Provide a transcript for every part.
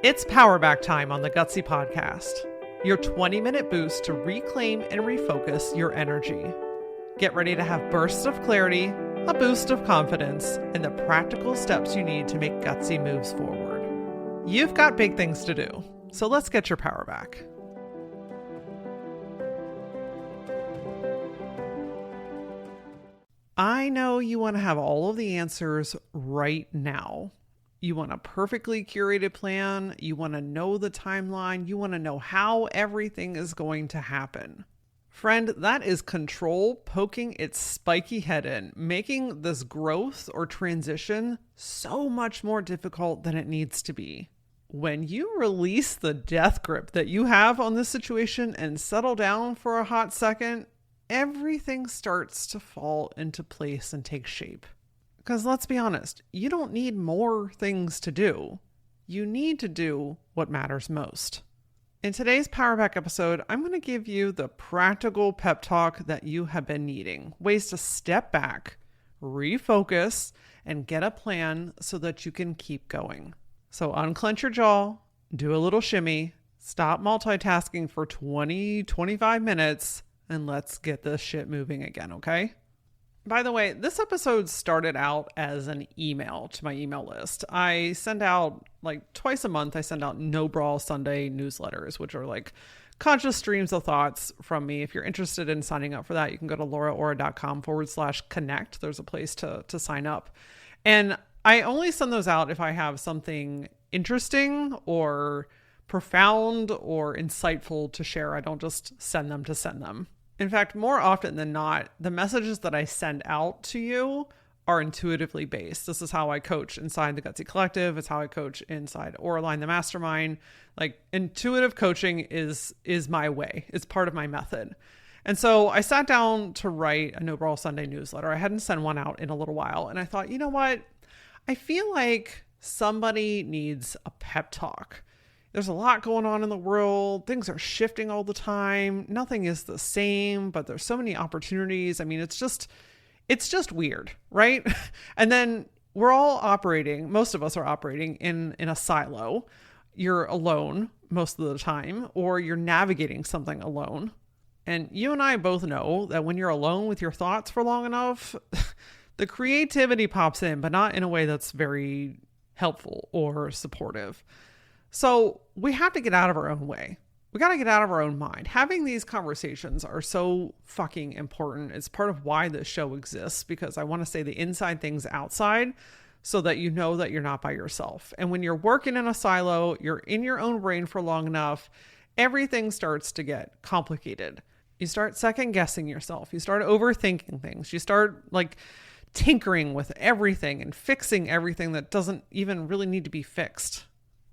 It's Powerback time on the Gutsy Podcast, your 20-minute boost to reclaim and refocus your energy. Get ready to have bursts of clarity, a boost of confidence, and the practical steps you need to make gutsy moves forward. You've got big things to do, so let's get your power back. I know you want to have all of the answers right now. You want a perfectly curated plan. You want to know the timeline. You want to know how everything is going to happen. Friend, that is control poking its spiky head in, making this growth or transition so much more difficult than it needs to be. When you release the death grip that you have on this situation and settle down for a hot second, everything starts to fall into place and take shape. Because let's be honest, you don't need more things to do. You need to do what matters most. In today's Powerback episode, I'm going to give you the practical pep talk that you have been needing. Ways to step back, refocus, and get a plan so that you can keep going. So unclench your jaw, do a little shimmy, stop multitasking for 25 minutes, and let's get this shit moving again, okay? By the way, this episode started out as an email to my email list. I send out twice a month, I send out No Brawl Sunday newsletters, which are conscious streams of thoughts from me. If you're interested in signing up for that, you can go to LauraAura.com/connect. There's a place to sign up. And I only send those out if I have something interesting or profound or insightful to share. I don't just send them to send them. In fact, more often than not, the messages that I send out to you are intuitively based. This is how I coach inside the Gutsy Collective. It's how I coach inside Auraline, the mastermind. Intuitive coaching is my way. It's part of my method. And so I sat down to write a No Brawl Sunday newsletter. I hadn't sent one out in a little while. And I thought, you know what? I feel like somebody needs a pep talk. There's a lot going on in the world. Things are shifting all the time. Nothing is the same, but there's so many opportunities. I mean, it's just weird, right? And then we're all operating, most of us are operating in a silo. You're alone most of the time, or you're navigating something alone. And you and I both know that when you're alone with your thoughts for long enough, the creativity pops in, but not in a way that's very helpful or supportive. So we have to get out of our own way. We got to get out of our own mind. Having these conversations are so fucking important. It's part of why this show exists, because I want to say the inside things outside so that you know that you're not by yourself. And when you're working in a silo, you're in your own brain for long enough, everything starts to get complicated. You start second guessing yourself. You start overthinking things. You start tinkering with everything and fixing everything that doesn't even really need to be fixed.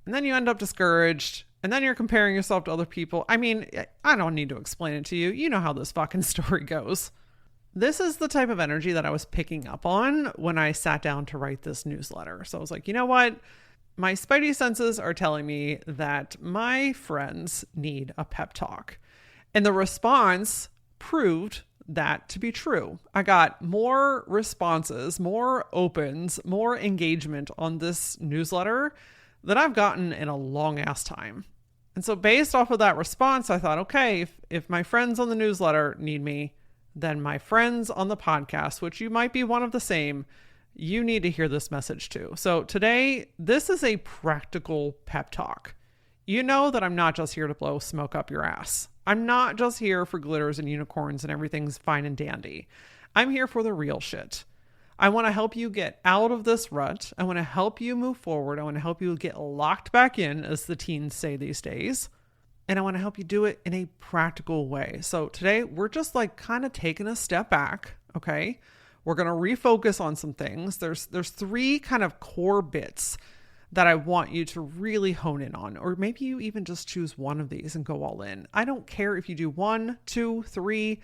And then you end up discouraged, and then you're comparing yourself to other people. I mean, I don't need to explain it to you. You know how this fucking story goes. This is the type of energy that I was picking up on when I sat down to write this newsletter. So I was like, you know what? My spidey senses are telling me that my friends need a pep talk. And the response proved that to be true. I got more responses, more opens, more engagement on this newsletter that I've gotten in a long ass time. And so based off of that response, I thought, okay, if my friends on the newsletter need me, then my friends on the podcast, which you might be one of the same, you need to hear this message too. So today, this is a practical pep talk. You know that I'm not just here to blow smoke up your ass. I'm not just here for glitters and unicorns and everything's fine and dandy. I'm here for the real shit. I want to help you get out of this rut. I want to help you move forward. I want to help you get locked back in, as the teens say these days. And I want to help you do it in a practical way. So today we're just kind of taking a step back. Okay. We're going to refocus on some things. There's three kind of core bits that I want you to really hone in on, or maybe you even just choose one of these and go all in. I don't care if you do 1, 2, 3,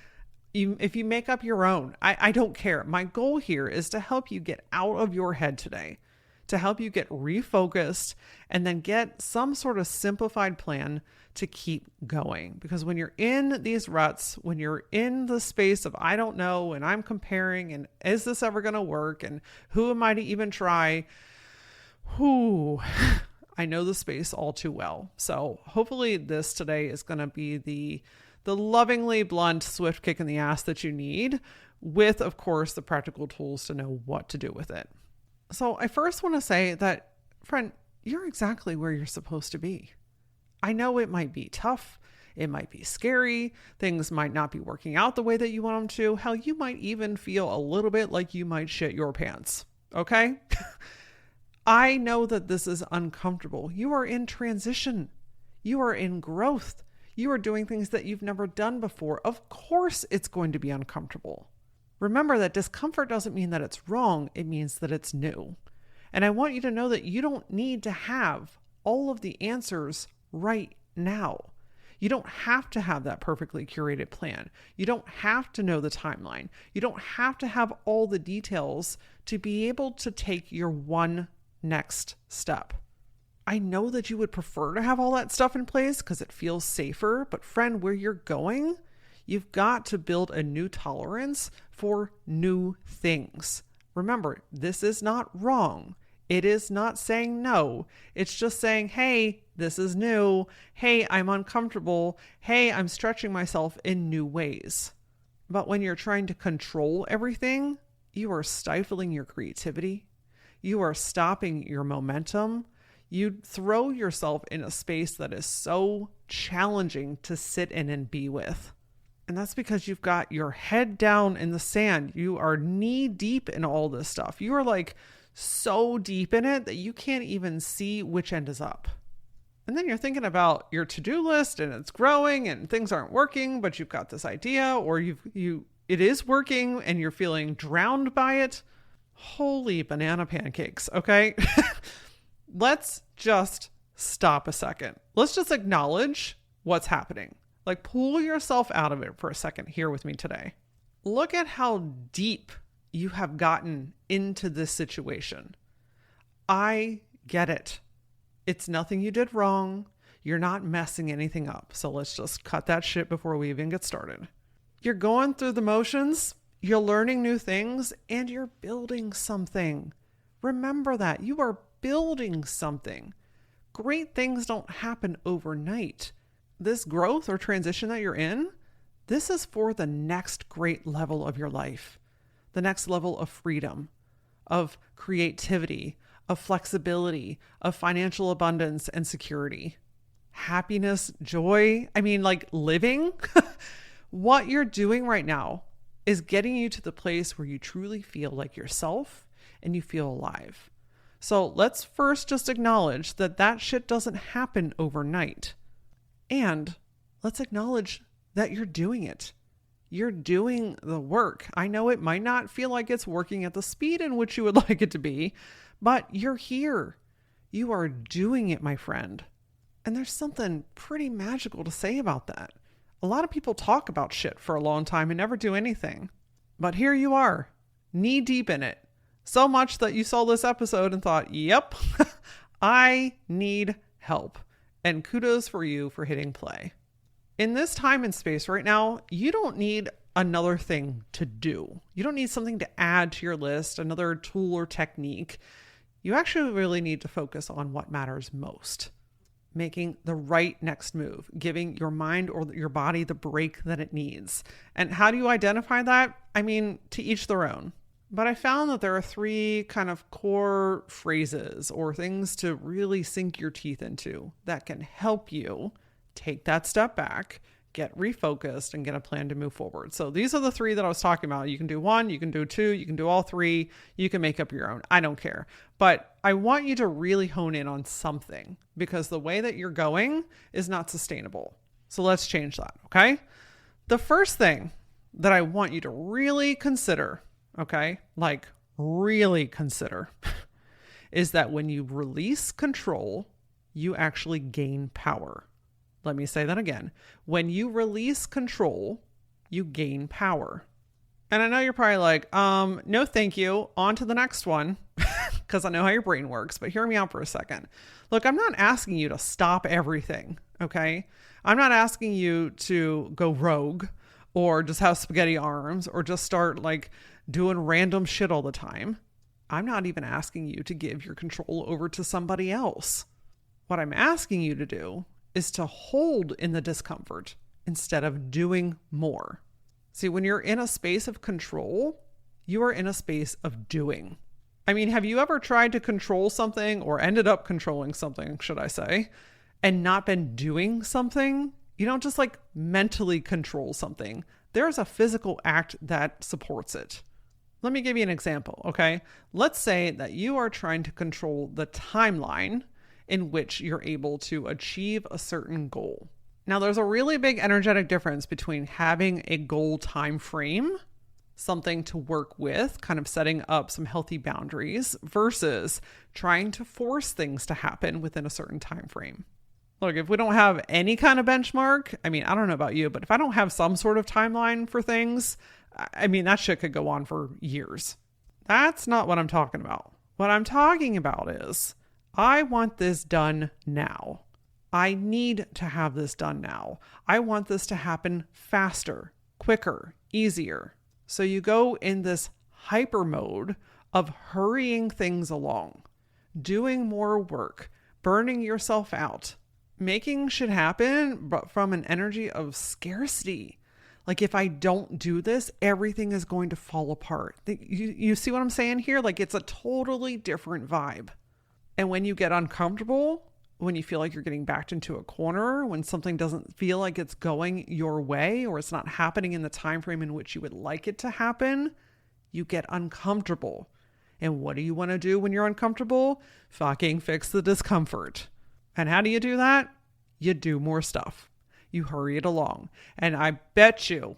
if you make up your own, I don't care. My goal here is to help you get out of your head today, to help you get refocused and then get some sort of simplified plan to keep going. Because when you're in these ruts, when you're in the space of, I don't know, and I'm comparing, and is this ever going to work? And who am I to even try? I know the space all too well. So hopefully this today is going to be the lovingly blunt, swift kick in the ass that you need, with, of course, the practical tools to know what to do with it. So I first want to say that, friend, you're exactly where you're supposed to be. I know it might be tough. It might be scary. Things might not be working out the way that you want them to. Hell, you might even feel a little bit like you might shit your pants. Okay? I know that this is uncomfortable. You are in transition. You are in growth. You are doing things that you've never done before. Of course, it's going to be uncomfortable. Remember that discomfort doesn't mean that it's wrong. It means that it's new. And I want you to know that you don't need to have all of the answers right now. You don't have to have that perfectly curated plan. You don't have to know the timeline. You don't have to have all the details to be able to take your one next step. I know that you would prefer to have all that stuff in place because it feels safer, but friend, where you're going, you've got to build a new tolerance for new things. Remember, this is not wrong. It is not saying no. It's just saying, hey, this is new. Hey, I'm uncomfortable. Hey, I'm stretching myself in new ways. But when you're trying to control everything, you are stifling your creativity. You are stopping your momentum. You throw yourself in a space that is so challenging to sit in and be with. And that's because you've got your head down in the sand. You are knee deep in all this stuff. You are like so deep in it that you can't even see which end is up. And then you're thinking about your to-do list and it's growing and things aren't working, but you've got this idea, or it is working and you're feeling drowned by it. Holy banana pancakes, okay? Let's just stop a second. Let's just acknowledge what's happening. Like, pull yourself out of it for a second here with me today. Look at how deep you have gotten into this situation. I get it. It's nothing you did wrong. You're not messing anything up. So let's just cut that shit before we even get started. You're going through the motions, you're learning new things, and you're building something. Remember that. You are building something. Great things don't happen overnight. This growth or transition that you're in, this is for the next great level of your life. The next level of freedom, of creativity, of flexibility, of financial abundance and security, happiness, joy. I mean, like living. What you're doing right now is getting you to the place where you truly feel like yourself and you feel alive. So let's first just acknowledge that that shit doesn't happen overnight. And let's acknowledge that you're doing it. You're doing the work. I know it might not feel like it's working at the speed in which you would like it to be, but you're here. You are doing it, my friend. And there's something pretty magical to say about that. A lot of people talk about shit for a long time and never do anything. But here you are, knee deep in it. So much that you saw this episode and thought, yep, I need help. And kudos for you for hitting play. In this time and space right now, you don't need another thing to do. You don't need something to add to your list, another tool or technique. You actually really need to focus on what matters most. Making the right next move, giving your mind or your body the break that it needs. And how do you identify that? I mean, to each their own. But I found that there are 3 kind of core phrases or things to really sink your teeth into that can help you take that step back, get refocused, and get a plan to move forward. So these are the 3 that I was talking about. You can do 1, you can do 2, you can do all 3. You can make up your own. I don't care. But I want you to really hone in on something because the way that you're going is not sustainable. So let's change that, okay? The first thing that I want you to really consider, okay, like really consider, is that when you release control, you actually gain power. Let me say that again. When you release control, you gain power. And I know you're probably like, no, thank you. On to the next one, because I know how your brain works, but hear me out for a second. Look, I'm not asking you to stop everything, okay? I'm not asking you to go rogue or just have spaghetti arms or just start like doing random shit all the time. I'm not even asking you to give your control over to somebody else. What I'm asking you to do is to hold in the discomfort instead of doing more. See, when you're in a space of control, you are in a space of doing. I mean, have you ever tried to control something, or ended up controlling something, should I say, and not been doing something? You don't just like mentally control something. There's a physical act that supports it. Let me give you an example, okay? Let's say that you are trying to control the timeline in which you're able to achieve a certain goal. Now, there's a really big energetic difference between having a goal time frame, something to work with, kind of setting up some healthy boundaries, versus trying to force things to happen within a certain time frame. Look, if we don't have any kind of benchmark, I mean, I don't know about you, but if I don't have some sort of timeline for things, I mean, that shit could go on for years. That's not what I'm talking about. What I'm talking about is, I want this done now. I need to have this done now. I want this to happen faster, quicker, easier. So you go in this hyper mode of hurrying things along, doing more work, burning yourself out, making shit happen, but from an energy of scarcity. Like, if I don't do this, everything is going to fall apart. You see what I'm saying here? Like, it's a totally different vibe. And when you get uncomfortable, when you feel like you're getting backed into a corner, when something doesn't feel like it's going your way, or it's not happening in the time frame in which you would like it to happen, you get uncomfortable. And what do you want to do when you're uncomfortable? Fucking fix the discomfort. And how do you do that? You do more stuff. You hurry it along. And I bet you,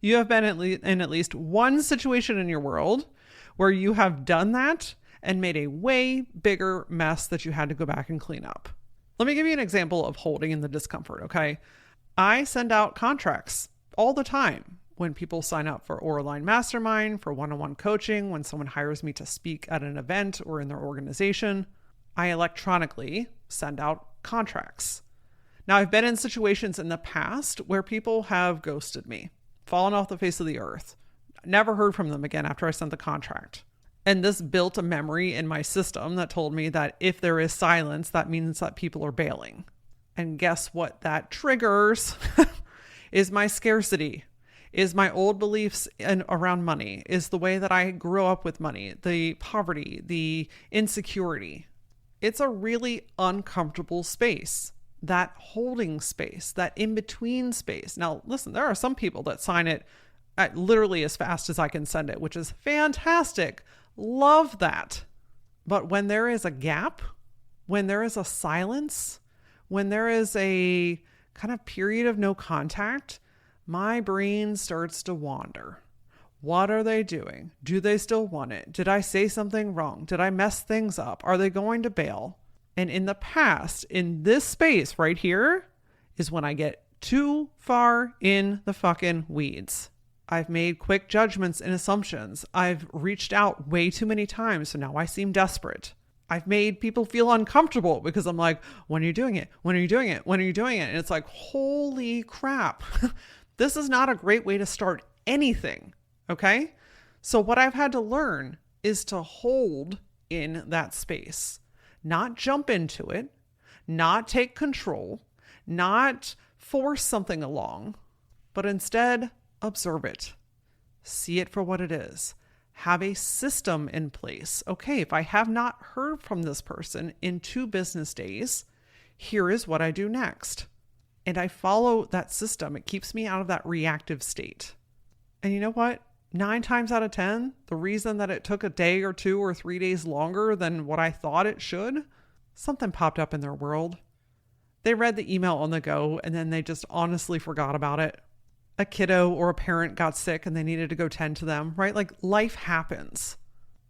you have been in at least one situation in your world where you have done that and made a way bigger mess that you had to go back and clean up. Let me give you an example of holding in the discomfort, okay? I send out contracts all the time when people sign up for Aura Line Mastermind, for one-on-one coaching, when someone hires me to speak at an event or in their organization. I electronically send out contracts. Now, I've been in situations in the past where people have ghosted me, fallen off the face of the earth, never heard from them again after I sent the contract. And this built a memory in my system that told me that if there is silence, that means that people are bailing. And guess what that triggers is my scarcity, is my old beliefs around money, is the way that I grew up with money, the poverty, the insecurity. It's a really uncomfortable space, that holding space, that in-between space. Now, listen, there are some people that sign it literally as fast as I can send it, which is fantastic. Love that. But when there is a gap, when there is a silence, when there is a kind of period of no contact, my brain starts to wander. What are they doing? Do they still want it? Did I say something wrong? Did I mess things up? Are they going to bail? And in the past, in this space right here, is when I get too far in the fucking weeds. I've made quick judgments and assumptions. I've reached out way too many times, so now I seem desperate. I've made people feel uncomfortable because I'm like, when are you doing it? When are you doing it? When are you doing it? And it's like, holy crap. This is not a great way to start anything, okay? So what I've had to learn is to hold in that space, not jump into it, not take control, not force something along, but instead observe it, see it for what it is, have a system in place. Okay, if I have not heard from this person in 2 business days, here is what I do next. And I follow that system. It keeps me out of that reactive state. And you know what? 9 times out of 10, the reason that it took a day or 2 or 3 days longer than what I thought it should, something popped up in their world. They read the email on the go and then they just honestly forgot about it. A kiddo or a parent got sick and they needed to go tend to them, right? Like, life happens.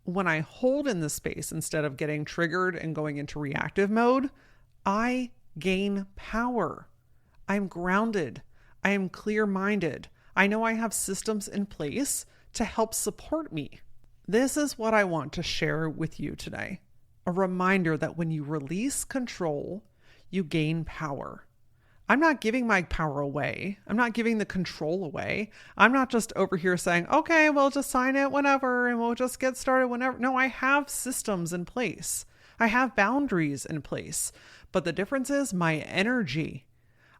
When I hold in the space instead of getting triggered and going into reactive mode, I gain power. I'm grounded. I am clear-minded. I know I have systems in place to help support me. This is what I want to share with you today. A reminder that when you release control, you gain power. I'm not giving my power away. I'm not giving the control away. I'm not just over here saying, okay, we'll just sign it whenever and we'll just get started whenever. No, I have systems in place. I have boundaries in place. But the difference is my energy.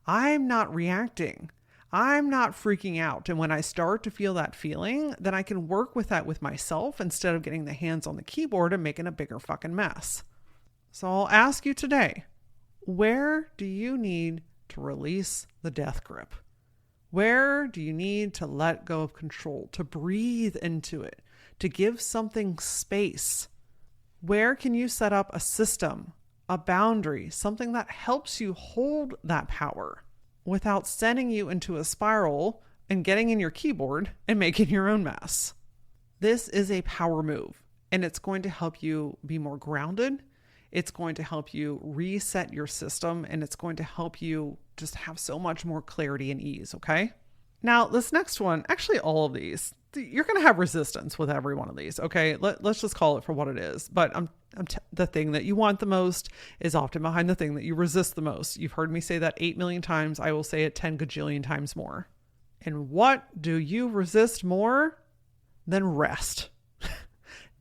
I'm not reacting. I'm not freaking out. And when I start to feel that feeling, then I can work with that with myself instead of getting the hands on the keyboard and making a bigger fucking mess. So I'll ask you today, where do you need to release the death grip? Where do you need to let go of control, to breathe into it, to give something space? Where can you set up a system, a boundary, something that helps you hold that power without sending you into a spiral and getting in your keyboard and making your own mess? This is a power move, and it's going to help you be more grounded. It's going to help you reset your system, and it's going to help you just have so much more clarity and ease, okay? Now, this next one, actually all of these, you're going to have resistance with every one of these, okay? Let's just call it for what it is. But the thing that you want the most is often behind the thing that you resist the most. You've heard me say that 8 million times. I will say it 10 gajillion times more. And what do you resist more than rest?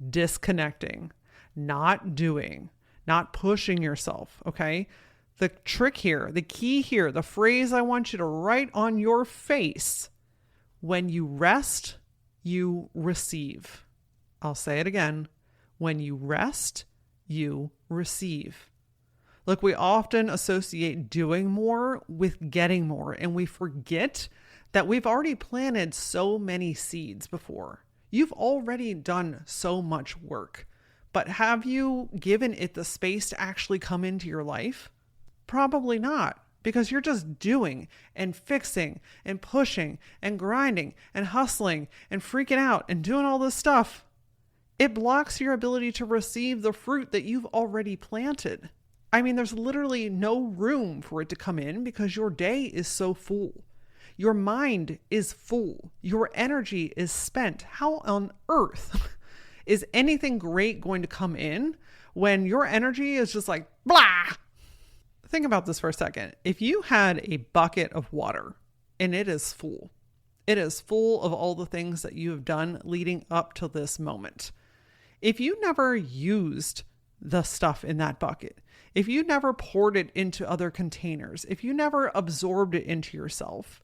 Disconnecting, not doing, not pushing yourself, okay? The trick here, the key here, the phrase I want you to write on your face: when you rest, you receive. I'll say it again. When you rest, you receive. Look, we often associate doing more with getting more, and we forget that we've already planted so many seeds before. You've already done so much work, but have you given it the space to actually come into your life? Probably not. Because you're just doing and fixing and pushing and grinding and hustling and freaking out and doing all this stuff. It blocks your ability to receive the fruit that you've already planted. I mean, there's literally no room for it to come in because your day is so full. Your mind is full. Your energy is spent. How on earth is anything great going to come in when your energy is just like, blah? Think about this for a second. If you had a bucket of water and it is full of all the things that you have done leading up to this moment. If you never used the stuff in that bucket, if you never poured it into other containers, if you never absorbed it into yourself,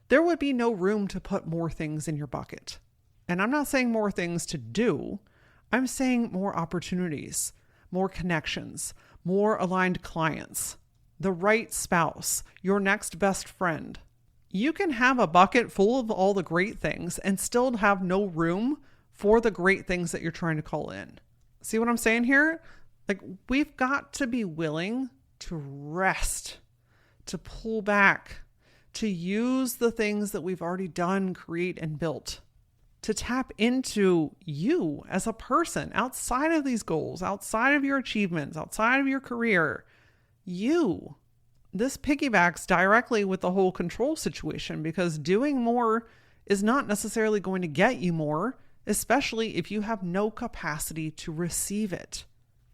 there would be no room to put more things in your bucket. And I'm not saying more things to do. I'm saying more opportunities, more connections, more aligned clients, the right spouse, your next best friend. You can have a bucket full of all the great things and still have no room for the great things that you're trying to call in. See what I'm saying here? Like, we've got to be willing to rest, to pull back, to use the things that we've already done, create, and built, to tap into you as a person outside of these goals, outside of your achievements, outside of your career. You. This piggybacks directly with the whole control situation, because doing more is not necessarily going to get you more, especially if you have no capacity to receive it.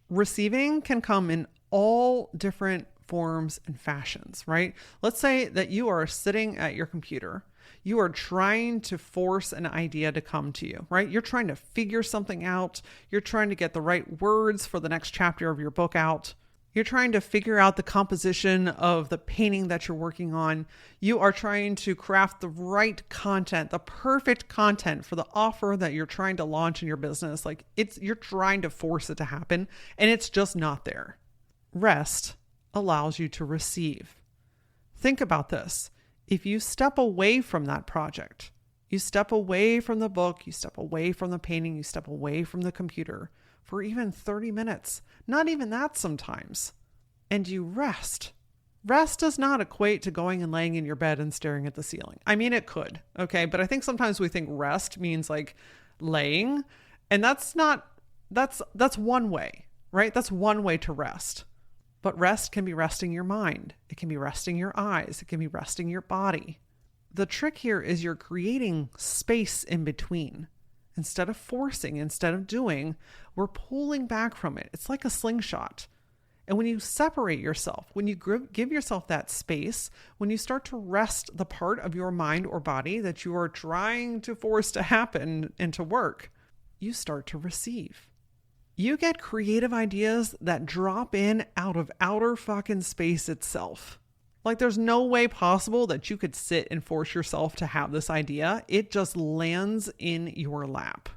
Receiving can come in all different forms and fashions, right? Let's say that you are sitting at your computer. You are trying to force an idea to come to you, right? You're trying to figure something out. You're trying to get the right words for the next chapter of your book out. You're trying to figure out the composition of the painting that you're working on. You are trying to craft the right content, the perfect content for the offer that you're trying to launch in your business. Like, you're trying to force it to happen, and it's just not there. Rest allows you to receive. Think about this. If you step away from that project, you step away from the book, you step away from the painting, you step away from the computer for even 30 minutes, not even that sometimes, and you rest. Rest does not equate to going and laying in your bed and staring at the ceiling. I mean, it could, okay? But I think sometimes we think rest means like laying, and that's one way, right? That's one way to rest. But rest can be resting your mind. It can be resting your eyes. It can be resting your body. The trick here is you're creating space in between. Instead of forcing, instead of doing, we're pulling back from it. It's like a slingshot. And when you separate yourself, when you give yourself that space, when you start to rest the part of your mind or body that you are trying to force to happen and to work, you start to receive. You get creative ideas that drop in out of outer fucking space itself. Like there's no way possible that you could sit and force yourself to have this idea. It just lands in your lap.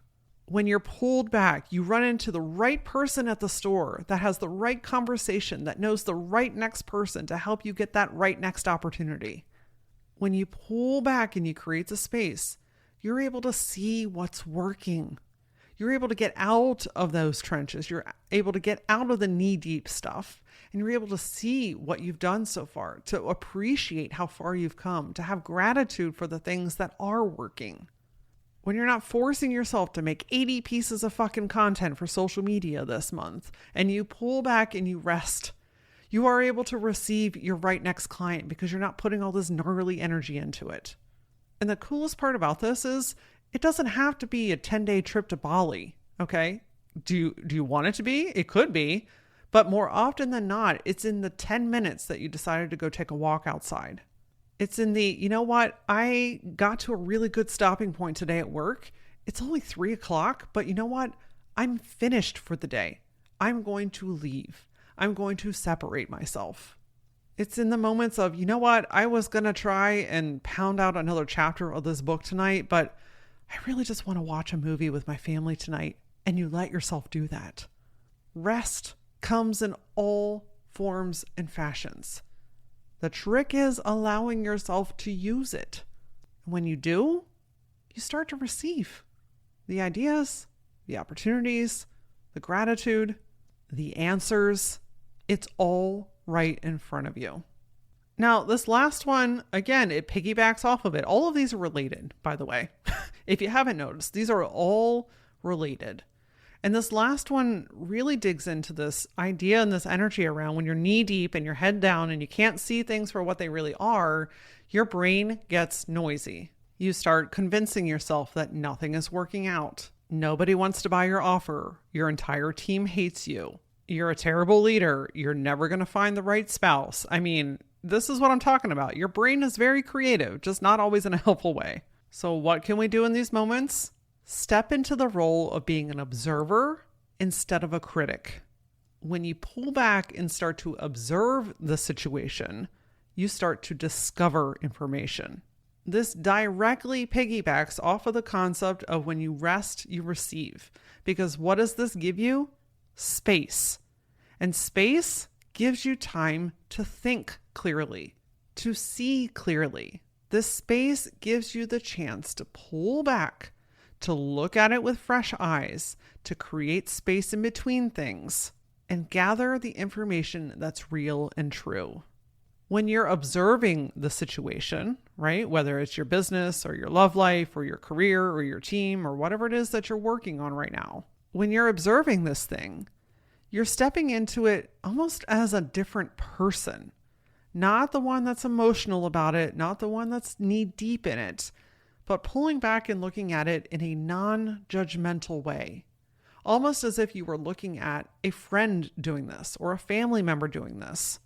When you're pulled back, you run into the right person at the store that has the right conversation, that knows the right next person to help you get that right next opportunity. When you pull back and you create the space, you're able to see what's working. You're able to get out of those trenches. You're able to get out of the knee-deep stuff. And you're able to see what you've done so far, to appreciate how far you've come, to have gratitude for the things that are working. When you're not forcing yourself to make 80 pieces of fucking content for social media this month, and you pull back and you rest, you are able to receive your right next client because you're not putting all this gnarly energy into it. And the coolest part about this is it doesn't have to be a 10-day trip to Bali, okay? Do you want it to be? It could be. But more often than not, it's in the 10 minutes that you decided to go take a walk outside. It's in the, you know what? I got to a really good stopping point today at work. It's only 3:00, but you know what? I'm finished for the day. I'm going to leave. I'm going to separate myself. It's in the moments of, you know what? I was going to try and pound out another chapter of this book tonight, but I really just want to watch a movie with my family tonight. And you let yourself do that. Rest comes in all forms and fashions. The trick is allowing yourself to use it. When you do, you start to receive the ideas, the opportunities, the gratitude, the answers. It's all right in front of you. Now, this last one, again, it piggybacks off of it. All of these are related, by the way. If you haven't noticed, these are all related. And this last one really digs into this idea and this energy around when you're knee deep and your head down and you can't see things for what they really are, your brain gets noisy. You start convincing yourself that nothing is working out. Nobody wants to buy your offer. Your entire team hates you. You're a terrible leader. You're never going to find the right spouse. I mean, this is what I'm talking about. Your brain is very creative, just not always in a helpful way. So what can we do in these moments? Step into the role of being an observer instead of a critic. When you pull back and start to observe the situation, you start to discover information. This directly piggybacks off of the concept of when you rest, you receive. Because what does this give you? Space. And space gives you time to think clearly, to see clearly. This space gives you the chance to pull back, to look at it with fresh eyes, to create space in between things, and gather the information that's real and true. When you're observing the situation, right, whether it's your business or your love life or your career or your team or whatever it is that you're working on right now, when you're observing this thing, you're stepping into it almost as a different person, not the one that's emotional about it, not the one that's knee deep in it, but pulling back and looking at it in a non-judgmental way, almost as if you were looking at a friend doing this or a family member doing this.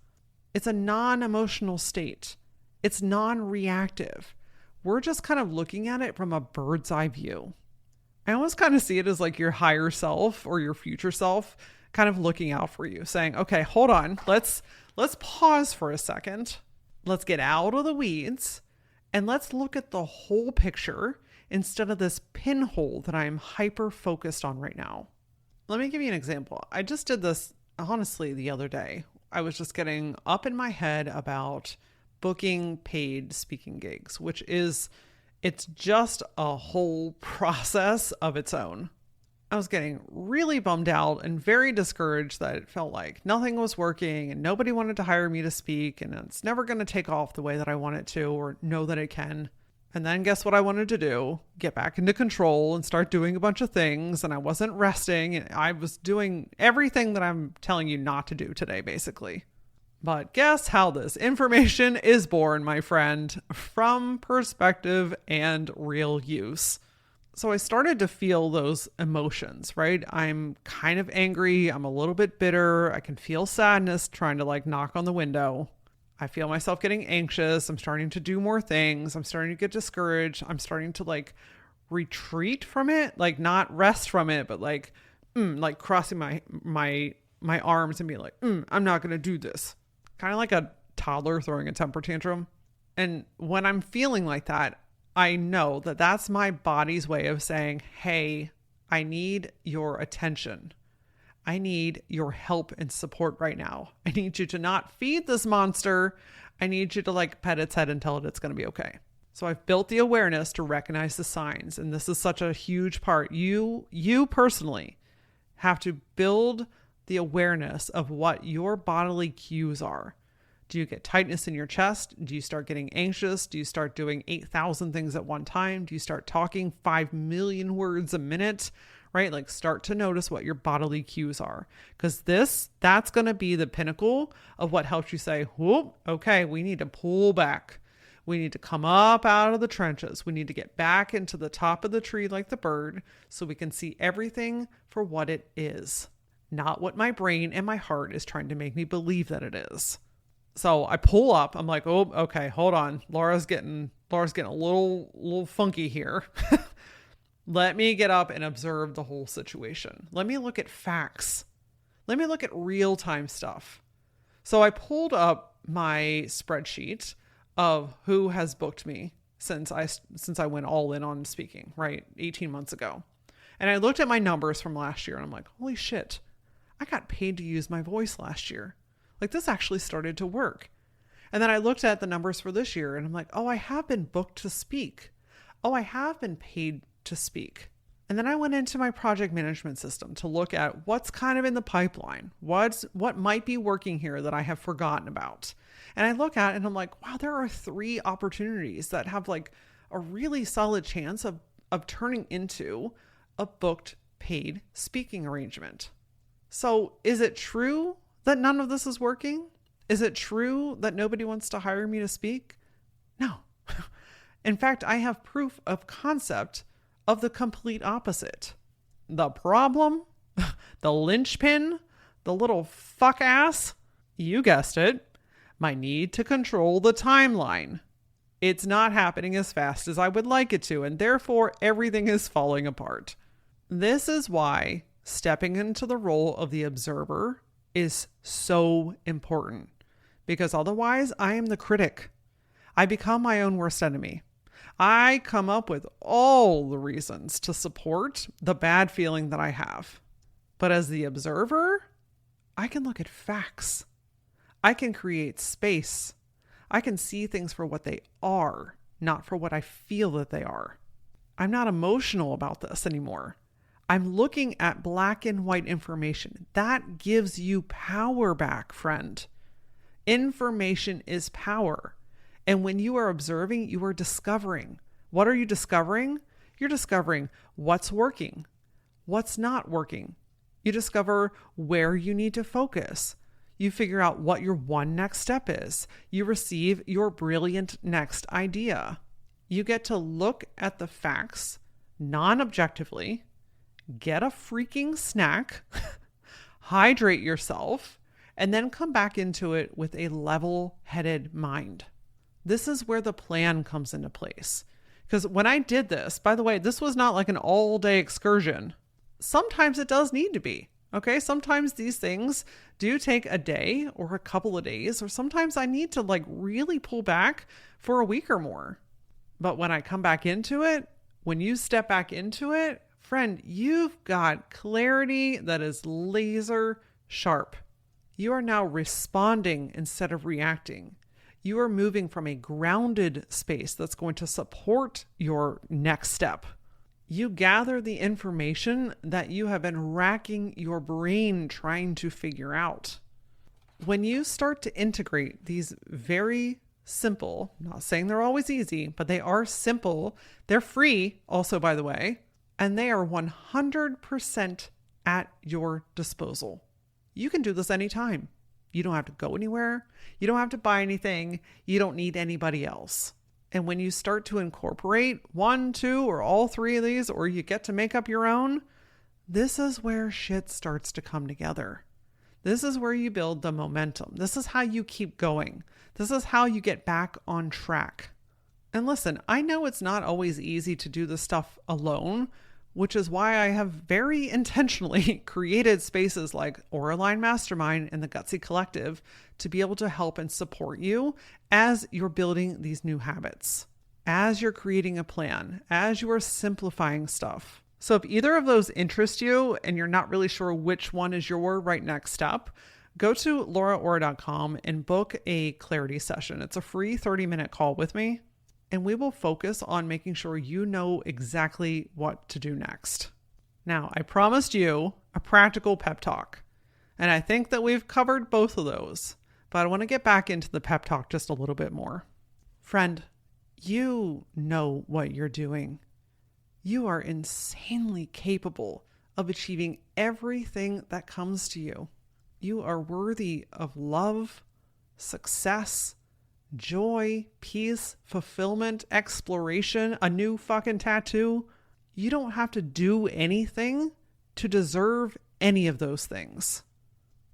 It's a non-emotional state. It's non-reactive. We're just kind of looking at it from a bird's eye view. I almost kind of see it as like your higher self or your future self kind of looking out for you, saying, okay, hold on, let's pause for a second. Let's get out of the weeds. And let's look at the whole picture instead of this pinhole that I'm hyper focused on right now. Let me give you an example. I just did this, honestly, the other day. I was just getting up in my head about booking paid speaking gigs, it's just a whole process of its own. I was getting really bummed out and very discouraged that it felt like nothing was working and nobody wanted to hire me to speak and it's never going to take off the way that I want it to or know that it can. And then guess what I wanted to do? Get back into control and start doing a bunch of things. And I wasn't resting and I was doing everything that I'm telling you not to do today, basically. But guess how this information is born, my friend, from perspective and real use. So I started to feel those emotions, right? I'm kind of angry. I'm a little bit bitter. I can feel sadness trying to knock on the window. I feel myself getting anxious. I'm starting to do more things. I'm starting to get discouraged. I'm starting to retreat from it, not rest from it, but like crossing my arms and being like, I'm not going to do this. Kind of like a toddler throwing a temper tantrum. And when I'm feeling like that, I know that that's my body's way of saying, hey, I need your attention. I need your help and support right now. I need you to not feed this monster. I need you to like pet its head and tell it it's going to be okay. So I've built the awareness to recognize the signs. And this is such a huge part. You personally have to build the awareness of what your bodily cues are. Do you get tightness in your chest? Do you start getting anxious? Do you start doing 8,000 things at one time? Do you start talking 5 million words a minute? Right? Like start to notice what your bodily cues are. Because that's going to be the pinnacle of what helps you say, whoop, okay, we need to pull back. We need to come up out of the trenches. We need to get back into the top of the tree like the bird so we can see everything for what it is. Not what my brain and my heart is trying to make me believe that it is. So I pull up. I'm like, oh, okay, hold on. Laura's getting a little funky here. Let me get up and observe the whole situation. Let me look at facts. Let me look at real-time stuff. So I pulled up my spreadsheet of who has booked me since I went all in on speaking, right? 18 months ago. And I looked at my numbers from last year and I'm like, holy shit, I got paid to use my voice last year. Like this actually started to work. And then I looked at the numbers for this year and I'm like, oh, I have been booked to speak. Oh, I have been paid to speak. And then I went into my project management system to look at what's kind of in the pipeline. What might be working here that I have forgotten about. And I look at it and I'm like, wow, there are 3 opportunities that have like a really solid chance of turning into a booked paid speaking arrangement. So is it true that none of this is working? Is it true that nobody wants to hire me to speak? No. In fact, I have proof of concept of the complete opposite. The problem, the linchpin, the little fuck ass, you guessed it, my need to control the timeline. It's not happening as fast as I would like it to, and therefore everything is falling apart. This is why stepping into the role of the observer is so important, because otherwise I am the critic. I become my own worst enemy. I come up with all the reasons to support the bad feeling that I have. But as the observer, I can look at facts. I can create space. I can see things for what they are, not for what I feel that they are. I'm not emotional about this anymore. I'm looking at black and white information. That gives you power back, friend. Information is power. And when you are observing, you are discovering. What are you discovering? You're discovering what's working, what's not working. You discover where you need to focus. You figure out what your one next step is. You receive your brilliant next idea. You get to look at the facts non-objectively, get a freaking snack, hydrate yourself, and then come back into it with a level-headed mind. This is where the plan comes into place. Because when I did this, by the way, this was not like an all-day excursion. Sometimes it does need to be. Okay, sometimes these things do take a day or a couple of days, or sometimes I need to like really pull back for a week or more. But when I come back into it, when you step back into it, friend, you've got clarity that is laser sharp. You are now responding instead of reacting. You are moving from a grounded space that's going to support your next step. You gather the information that you have been racking your brain trying to figure out. When you start to integrate these very simple, not saying they're always easy, but they are simple. They're free also, by the way, and they are 100% at your disposal. You can do this anytime. You don't have to go anywhere. You don't have to buy anything. You don't need anybody else. And when you start to incorporate 1, 2, or all 3 of these, or you get to make up your own, this is where shit starts to come together. This is where you build the momentum. This is how you keep going. This is how you get back on track. And listen, I know it's not always easy to do this stuff alone which is why I have very intentionally created spaces like Aura Line Mastermind and the Gutsy Collective to be able to help and support you as you're building these new habits, as you're creating a plan, as you are simplifying stuff. So if either of those interest you and you're not really sure which one is your right next step, go to LauraAura.com and book a clarity session. It's a free 30-minute call with me, and we will focus on making sure you know exactly what to do next. Now, I promised you a practical pep talk, and I think that we've covered both of those, but I want to get back into the pep talk just a little bit more. Friend, you know what you're doing. You are insanely capable of achieving everything that comes to you. You are worthy of love, success, joy, peace, fulfillment, exploration, a new fucking tattoo. You don't have to do anything to deserve any of those things.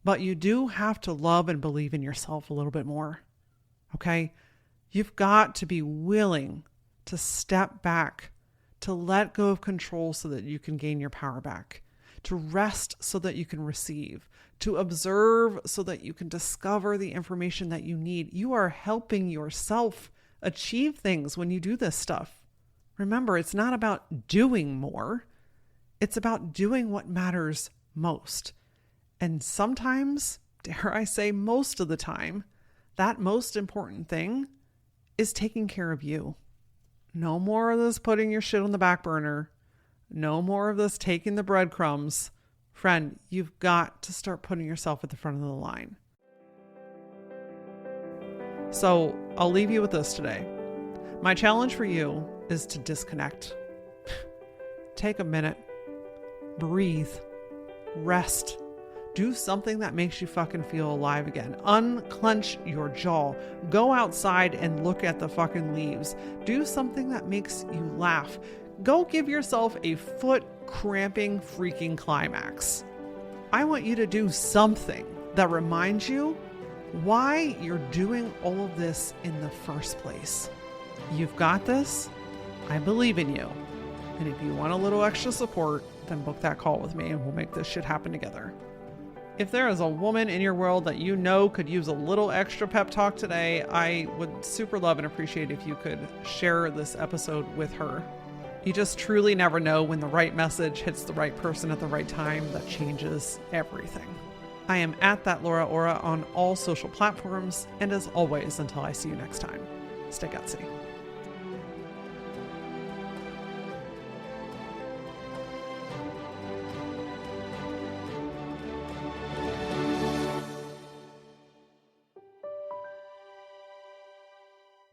But you do have to love and believe in yourself a little bit more. Okay? You've got to be willing to step back, to let go of control so that you can gain your power back, to rest so that you can receive, to observe so that you can discover the information that you need. You are helping yourself achieve things when you do this stuff. Remember, it's not about doing more. It's about doing what matters most. And sometimes, dare I say most of the time, that most important thing is taking care of you. No more of this putting your shit on the back burner. No more of this taking the breadcrumbs. Friend, you've got to start putting yourself at the front of the line. So I'll leave you with this today. My challenge for you is to disconnect. Take a minute. Breathe. Rest. Do something that makes you fucking feel alive again. Unclench your jaw. Go outside and look at the fucking leaves. Do something that makes you laugh. Go give yourself a foot cramping freaking climax. I want you to do something that reminds you why you're doing all of this in the first place. You've got this. I believe in you. And if you want a little extra support, then book that call with me and we'll make this shit happen together. If there is a woman in your world that you know could use a little extra pep talk today, I would super love and appreciate if you could share this episode with her. You just truly never know when the right message hits the right person at the right time. That changes everything. I am at that LauraAura on all social platforms. And as always, until I see you next time, stay gutsy.